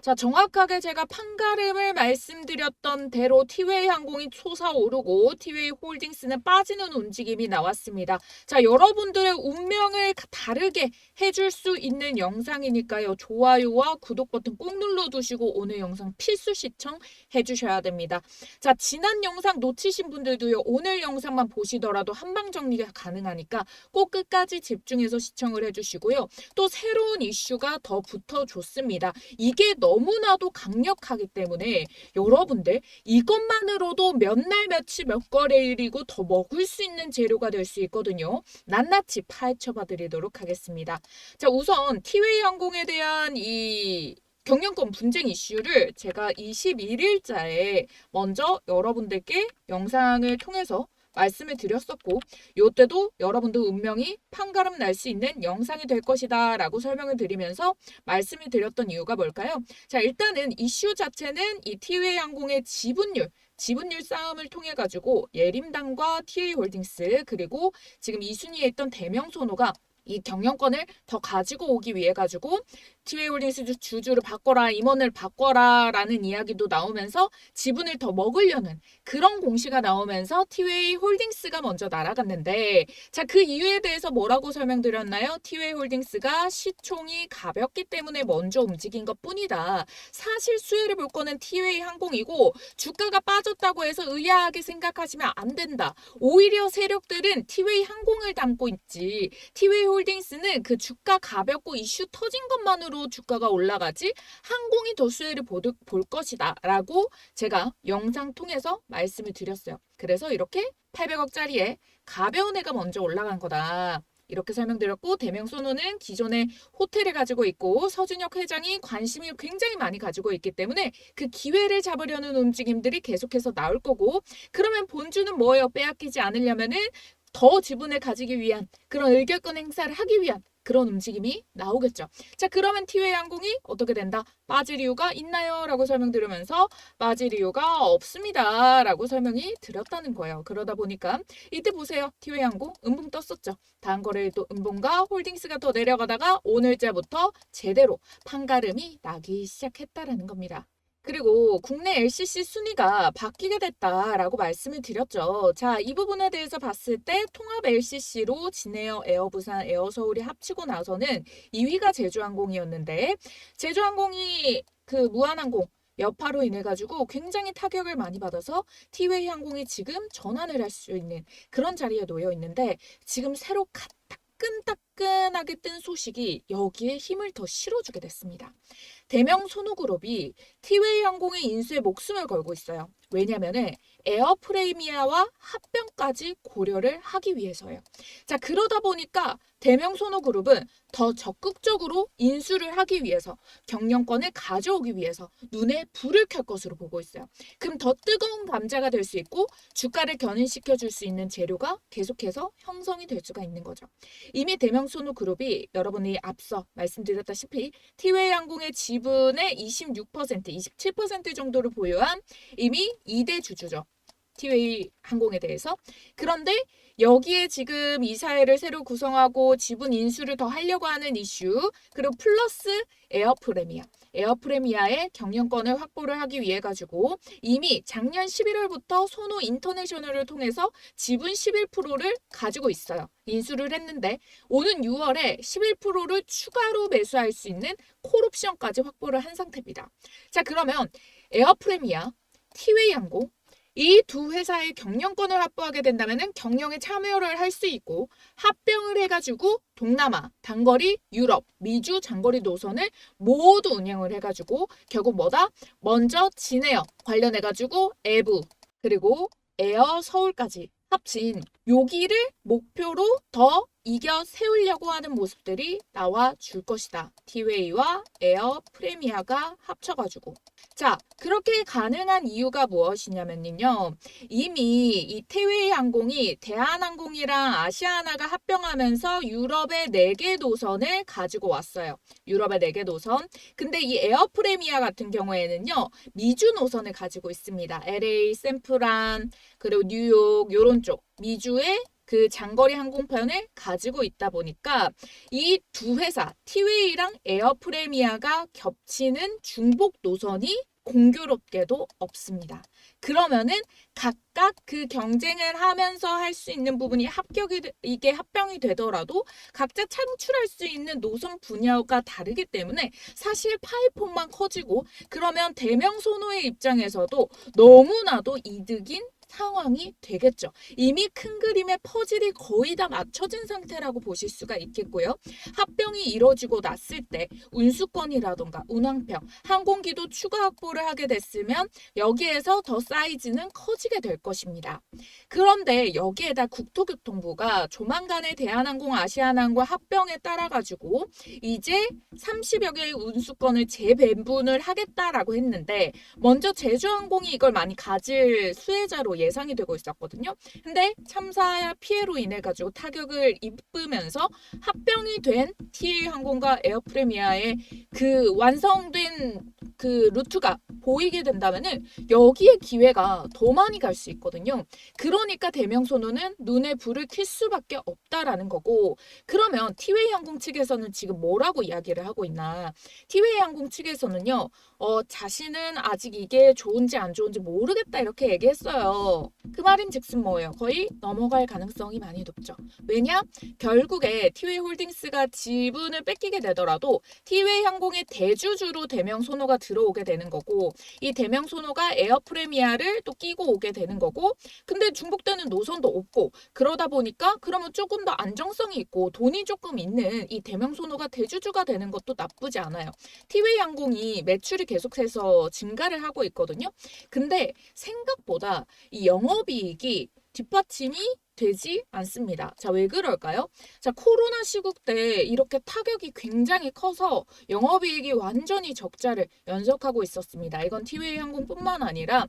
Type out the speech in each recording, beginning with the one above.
자, 정확하게 제가 판가름을 말씀드렸던 대로 티웨이 항공이 솟아오르고 티웨이 홀딩스는 빠지는 움직임이 나왔습니다. 자, 여러분들의 운명을 다르게 해줄 수 있는 영상이니까요. 좋아요와 구독 버튼 꼭 눌러두시고 오늘 영상 필수 시청해 주셔야 됩니다. 자, 지난 영상 놓치신 분들도요. 오늘 영상만 보시더라도 한방 정리가 가능하니까 꼭 끝까지 집중해서 시청을 해주시고요. 또 새로운 이슈가 더 붙어줬습니다. 이게 너무나도 강력하기 때문에 여러분들 이것만으로도 몇 날 며칠 몇 거래일이고 더 먹을 수 있는 재료가 될 수 있거든요. 낱낱이 파헤쳐 드리도록 하겠습니다. 자, 우선 티웨이 항공에 대한 이 경영권 분쟁 이슈를 제가 21일자에 먼저 여러분들께 영상을 통해서 말씀을 드렸었고 이때도 여러분들 운명이 판가름 날 수 있는 영상이 될 것이다 라고 설명을 드리면서 말씀을 드렸던 이유가 뭘까요? 자, 일단은 이슈 자체는 이 티웨이 항공의 지분율 싸움을 통해 가지고 예림당과 TA홀딩스 그리고 지금 2순위에 있던 대명소노가 이 경영권을 더 가지고 오기 위해 가지고 티웨이홀딩스 주주를 바꿔라, 임원을 바꿔라 라는 이야기도 나오면서 지분을 더 먹으려는 그런 공시가 나오면서 티웨이홀딩스가 먼저 날아갔는데 자, 그 이유에 대해서 뭐라고 설명드렸나요? 티웨이홀딩스가 시총이 가볍기 때문에 먼저 움직인 것 뿐이다. 사실 수혜를 볼 거는 티웨이항공이고 주가가 빠졌다고 해서 의아하게 생각하시면 안 된다. 오히려 세력들은 티웨이항공을 담고 있지 티웨이홀딩스는 그 주가 가볍고 이슈 터진 것만으로 주가가 올라가지 항공이 더 수혜를 볼 것이다 라고 제가 영상 통해서 말씀을 드렸어요. 그래서 이렇게 800억짜리에 가벼운 애가 먼저 올라간 거다. 이렇게 설명드렸고 대명소노는 기존에 호텔을 가지고 있고 서준혁 회장이 관심이 굉장히 많이 가지고 있기 때문에 그 기회를 잡으려는 움직임들이 계속해서 나올 거고 그러면 본주는 뭐예요? 빼앗기지 않으려면은 더 지분을 가지기 위한 그런 의결권 행사를 하기 위한 그런 움직임이 나오겠죠. 자, 그러면 티웨이 항공이 어떻게 된다? 빠질 이유가 있나요? 라고 설명드리면서 빠질 이유가 없습니다. 라고 설명이 드렸다는 거예요. 그러다 보니까 이때 보세요. 티웨이 항공 음봉 떴었죠. 다음 거래일 또 음봉과 홀딩스가 더 내려가다가 오늘자부터 제대로 판가름이 나기 시작했다라는 겁니다. 그리고 국내 LCC 순위가 바뀌게 됐다라고 말씀을 드렸죠. 자, 이 부분에 대해서 봤을 때 통합 LCC로 진에어, 에어부산, 에어서울이 합치고 나서는 2위가 제주항공이었는데 제주항공이 그 무한항공 여파로 인해 가지고 굉장히 타격을 많이 받아서 티웨이 항공이 지금 전환을 할 수 있는 그런 자리에 놓여 있는데 지금 새로 따끈따끈하게 뜬 소식이 여기에 힘을 더 실어주게 됐습니다. 대명소노그룹이 티웨이 항공의 인수에 목숨을 걸고 있어요. 왜냐면은 에어프레미아와 합병까지 고려를 하기 위해서예요. 자, 그러다 보니까 대명소노그룹은 더 적극적으로 인수를 하기 위해서 경영권을 가져오기 위해서 눈에 불을 켤 것으로 보고 있어요. 그럼 더 뜨거운 감자가 될 수 있고 주가를 견인시켜 줄 수 있는 재료가 계속해서 형성이 될 수가 있는 거죠. 이미 대명소노그룹이 여러분이 앞서 말씀드렸다시피 티웨이 항공의 지분의 26%, 27% 정도를 보유한 이미 2대 주주죠. 티웨이 항공에 대해서. 그런데 여기에 지금 이사회를 새로 구성하고 지분 인수를 더 하려고 하는 이슈 그리고 플러스 에어프레미아의 경영권을 확보를 하기 위해 가지고 이미 작년 11월부터 소노 인터내셔널을 통해서 지분 11%를 가지고 있어요. 인수를 했는데 오는 6월에 11%를 추가로 매수할 수 있는 콜옵션까지 확보를 한 상태입니다. 자, 그러면 에어프레미아, 티웨이 항공 이 두 회사의 경영권을 확보하게 된다면 경영에 참여를 할 수 있고 합병을 해가지고 동남아, 단거리, 유럽, 미주 장거리 노선을 모두 운영을 해가지고 결국 뭐다? 먼저 진에어 관련해가지고 에부 그리고 에어 서울까지 합친 여기를 목표로 더 이겨 세우려고 하는 모습들이 나와 줄 것이다. 티웨이와 에어 프레미아가 합쳐가지고. 자, 그렇게 가능한 이유가 무엇이냐면요. 이미 이 티웨이 항공이 대한항공이랑 아시아나가 합병하면서 유럽의 4개 노선을 가지고 왔어요. 유럽의 4개 노선. 근데 이 에어 프레미아 같은 경우에는요. 미주 노선을 가지고 있습니다. LA, 샌프란, 그리고 뉴욕 요런 쪽. 미주의 그 장거리 항공편을 가지고 있다 보니까 이 두 회사 티웨이랑 에어프레미아가 ገብ치는 중복 노선이 공교롭게도 없습니다. 그러면은 각각 그 경쟁을 하면서 할 수 있는 부분이 이게 합병이 되더라도 각자 창출할 수 있는 노선 분야가 다르기 때문에 사실 파이폭만 커지고 그러면 대명소노의 입장에서도 너무나도 이득인 상황이 되겠죠. 이미 큰 그림의 퍼즐이 거의 다 맞춰진 상태라고 보실 수가 있겠고요. 합병이 이루어지고 났을 때 운수권이라던가 운항평, 항공기도 추가 확보를 하게 됐으면 여기에서 더 사이즈는 커지게 될 것입니다. 그런데 여기에다 국토교통부가 조만간에 대한항공, 아시아나항공 합병에 따라 가지고 이제 30여 개의 운수권을 재배분을 하겠다라고 했는데 먼저 제주항공이 이걸 많이 가질 수혜자로 예상이 되고 있었거든요. 근데 참사 피해로 인해 가지고 타격을 입으면서 합병이 된 TA항공과 에어프레미아의 그 완성된 그 루트가 보이게 된다면은 여기에 기회가 더 많이 갈 수 있거든요. 그러니까 대명소노는 눈에 불을 켤 수밖에 없다라는 거고, 그러면 티웨이 항공 측에서는 지금 뭐라고 이야기를 하고 있나? 티웨이 항공 측에서는요. 자신은 아직 이게 좋은지 안 좋은지 모르겠다 이렇게 얘기했어요. 그 말인즉슨 뭐예요? 거의 넘어갈 가능성이 많이 높죠. 왜냐? 결국에 티웨이 홀딩스가 지분을 뺏기게 되더라도 티웨이 항공의 대주주로 대명소노가 들어오게 되는 거고, 이 대명소노가 에어프레미아를 또 끼고 오게 되는 거고, 근데 중복되는 노선도 없고, 그러다 보니까 그러면 조금 더 안정성이 있고 돈이 조금 있는 이 대명소노가 대주주가 되는 것도 나쁘지 않아요. 티웨이 항공이 매출이 계속해서 증가를 하고 있거든요. 근데 생각보다 이 영업이익이 뒷받침이 되지 않습니다. 자, 왜 그럴까요? 자, 코로나 시국 때 이렇게 타격이 굉장히 커서 영업이익이 완전히 적자를 연속하고 있었습니다. 이건 티웨이 항공뿐만 아니라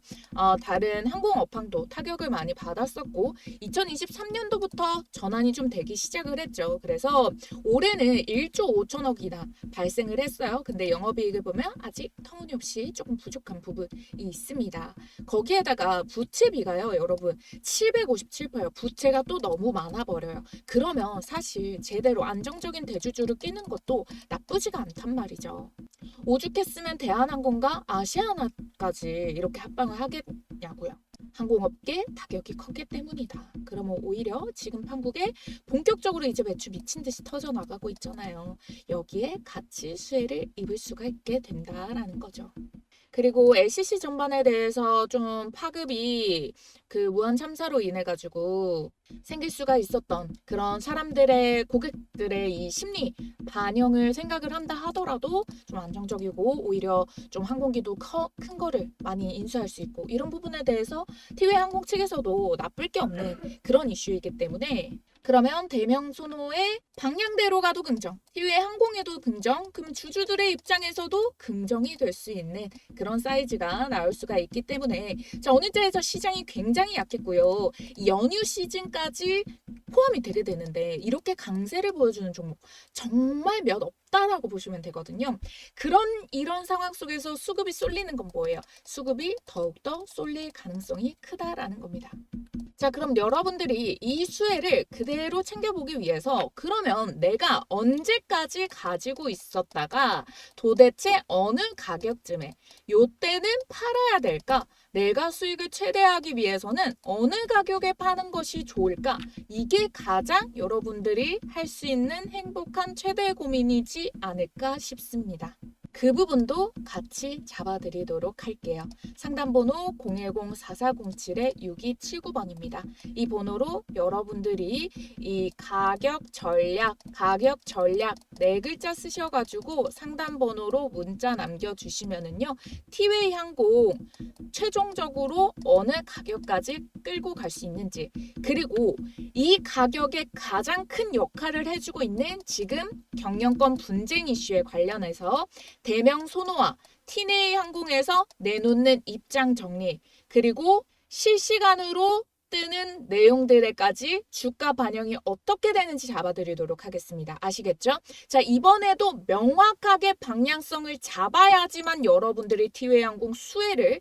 다른 항공업황도 타격을 많이 받았었고 2023년도부터 전환이 좀 되기 시작을 했죠. 그래서 올해는 1조 5천억이나 발생을 했어요. 근데 영업이익을 보면 아직 터무니없이 조금 부족한 부분이 있습니다. 거기에다가 부채비가요, 여러분 757%예요. 부채가 또 너무 많아버려요. 그러면 사실 제대로 안정적인 대주주를 끼는 것도 나쁘지가 않단 말이죠. 오죽했으면 대한항공과 아시아나까지 이렇게 합방을 하겠냐고요. 항공업계 타격이 컸기 때문이다. 그러면 오히려 지금 한국에 본격적으로 이제 매출 미친 듯이 터져나가고 있잖아요. 여기에 같이 수혜를 입을 수가 있게 된다라는 거죠. 그리고 LCC 전반에 대해서 좀 파급이 그 무한 참사로 인해 가지고 생길 수가 있었던 그런 사람들의 고객들의 이 심리 반영을 생각을 한다 하더라도 좀 안정적이고 오히려 좀 항공기도 큰 거를 많이 인수할 수 있고 이런 부분에 대해서 티웨이 항공 측에서도 나쁠 게 없는 그런 이슈이기 때문에 그러면 대명소노의 방향대로 가도 긍정, 티웨이 항공에도 긍정, 그럼 주주들의 입장에서도 긍정이 될 수 있는 그런 사이즈가 나올 수가 있기 때문에 자, 어느 때에서 시장이 굉장히 약했고요. 연휴 시즌까지 포함이 되게 되는데 이렇게 강세를 보여주는 종목 정말 몇 없다라고 보시면 되거든요. 이런 상황 속에서 수급이 쏠리는 건 뭐예요? 수급이 더욱더 쏠릴 가능성이 크다라는 겁니다. 자, 그럼 여러분들이 이 수혜를 그대로 챙겨보기 위해서 그러면 내가 언제까지 가지고 있었다가 도대체 어느 가격쯤에 요때는 팔아야 될까? 내가 수익을 최대화하기 위해서는 어느 가격에 파는 것이 좋을까? 이게 가장 여러분들이 할 수 있는 행복한 최대 고민이지 않을까 싶습니다. 그 부분도 같이 잡아드리도록 할게요. 상담번호 010-4407-6279번입니다. 이 번호로 여러분들이 이 가격 전략 네 글자 쓰셔가지고 상담번호로 문자 남겨주시면은요. 티웨이 항공 최종적으로 어느 가격까지 끌고 갈 수 있는지 그리고 이 가격에 가장 큰 역할을 해주고 있는 지금 경영권 분쟁 이슈에 관련해서 대명소노와 티웨이 항공에서 내놓는 입장 정리 그리고 실시간으로 뜨는 내용들에까지 주가 반영이 어떻게 되는지 잡아드리도록 하겠습니다. 아시겠죠? 자, 이번에도 명확하게 방향성을 잡아야지만 여러분들이 티웨이항공 수익을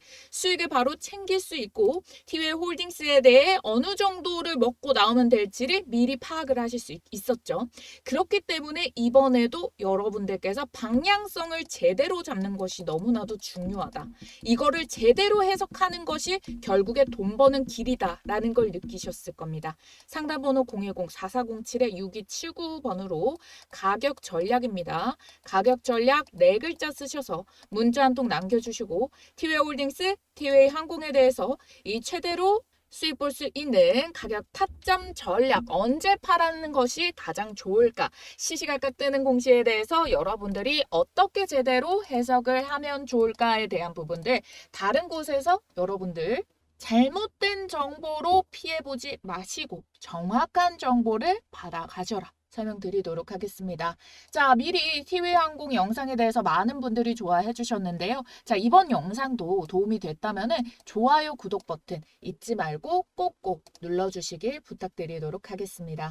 바로 챙길 수 있고 티웨이 홀딩스에 대해 어느 정도를 먹고 나오면 될지를 미리 파악을 하실 수 있었죠. 그렇기 때문에 이번에도 여러분들께서 방향성을 제대로 잡는 것이 너무나도 중요하다. 이거를 제대로 해석하는 것이 결국에 돈 버는 길이다라는 걸 느끼셨을 겁니다. 상담번호 010-4407-6279번으로 가격 전략입니다. 가격 전략 4글자 쓰셔서 문자 한 통 남겨주시고 티웨이 홀딩스, 티웨이 항공에 대해서 이 최대로 수익 볼 수 있는 가격 타점 전략 언제 팔아는 것이 가장 좋을까? 시시각각 뜨는 공시에 대해서 여러분들이 어떻게 제대로 해석을 하면 좋을까에 대한 부분들 다른 곳에서 여러분들 잘못된 정보로 피해보지 마시고 정확한 정보를 받아 가져라. 설명드리도록 하겠습니다. 자, 미리 티웨이항공 영상에 대해서 많은 분들이 좋아해 주셨는데요. 자, 이번 영상도 도움이 됐다면 좋아요, 구독 버튼 잊지 말고 꼭꼭 눌러주시길 부탁드리도록 하겠습니다.